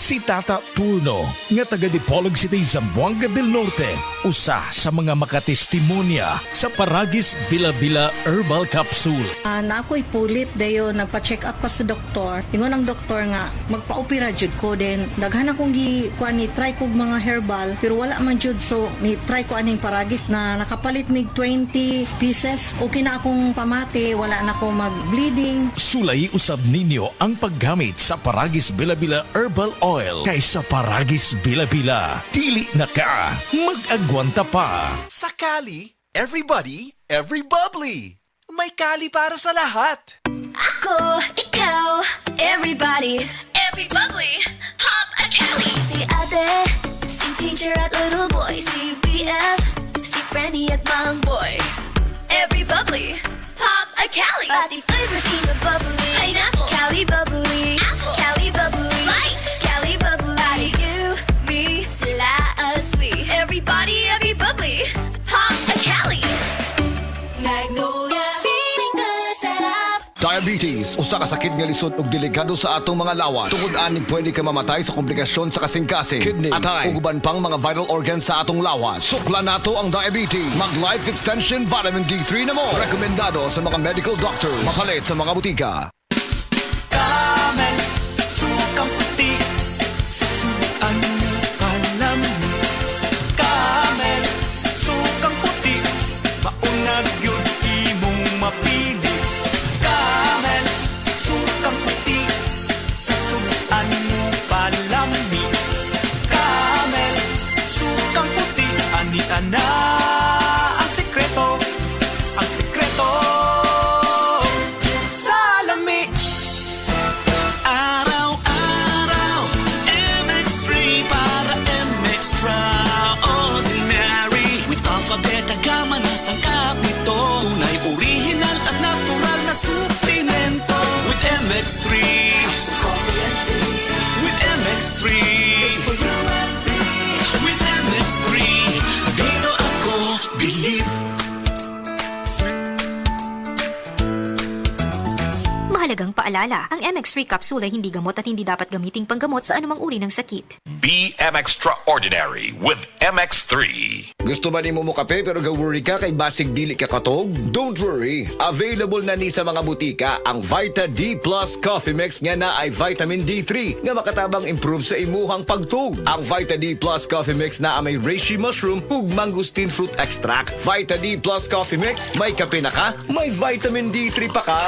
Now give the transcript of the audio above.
Si Tata Turno, nga taga Dipolog City, Zamboanga del Norte, usa sa mga makatestimonya sa Paragis Bila-Bila Herbal Capsule. Na ako'y pulip dayo nagpa-check up pa sa doktor. Ingon ang doktor nga magpa-opera jud ko din. Daghan akong kuan ni try kog mga herbal pero wala man jud, so ni try ko aning Paragis na nakapalit mig 20 pieces. Okay na akong pamati, wala na ako mag-bleeding. Sulay usab ninyo ang paggamit sa Paragis Bila-Bila Herbal Oil kaysa Paragis Bila-Bila. Dili na ka, mag-agwanta pa. Sa Cali, everybody, every bubbly. May Cali para sa lahat. Ako, ikaw, everybody, every bubbly, pop a Cali. Si ate, si teacher at little boy, si BF, si Frenny at Mang Boy. Every bubbly, pop a Cali. Pati flavors keep it bubbly. Pineapple, Cali bubbly. Apple, Cali bubbly. Light, Cali bubbly. You, me, sila sweet. Everybody, every bubbly, pop a Cali. Magnolia, feeling good, set up. Diabetes, usa ka sakit nga lisod ug delikado sa atong mga lawas. Tungod ani pwede ka mamatay sa komplikasyon sa kasing-kasing, kidney, atay, ug uban pang mga vital organs sa atong lawas. Sukla nato ang diabetes. Mag Life Extension Vitamin D3 na mo. Rekomendado sa mga medical doctor. Mapalit sa mga butika. Camel, sukang puti, sasuan panam. Camel, sukang puti, maunag yun imong mapili. Camel, sukang puti, sasuan palami. Camel, sukang puti, anita na ang sekreto, ang sekreto. Salami. Araw-araw, MX3 para MX-Traordinary. With alpha, beta, gamma na sangkap nito. Tunay, original at natural na suplemento. With MX3, with MX3, it's for you and me. With MX3, dito ako believe. Mahalagang paalala, ang MX3 capsule ay hindi gamot at hindi dapat gamiting panggamot sa anumang uri ng sakit. Be Extraordinary with MX3. Gusto ba nimo mo kape pero ga-worry ka kay basig dili ka katog? Don't worry. Available na ni sa mga butika ang Vita D Plus Coffee Mix nga na ay vitamin D3 nga makatabang improve sa imuhang pagtug. Ang Vita D Plus Coffee Mix na may reishi mushroom ug mangosteen fruit extract. Vita D Plus Coffee Mix, may kape na ka, may vitamin D3 pa ka.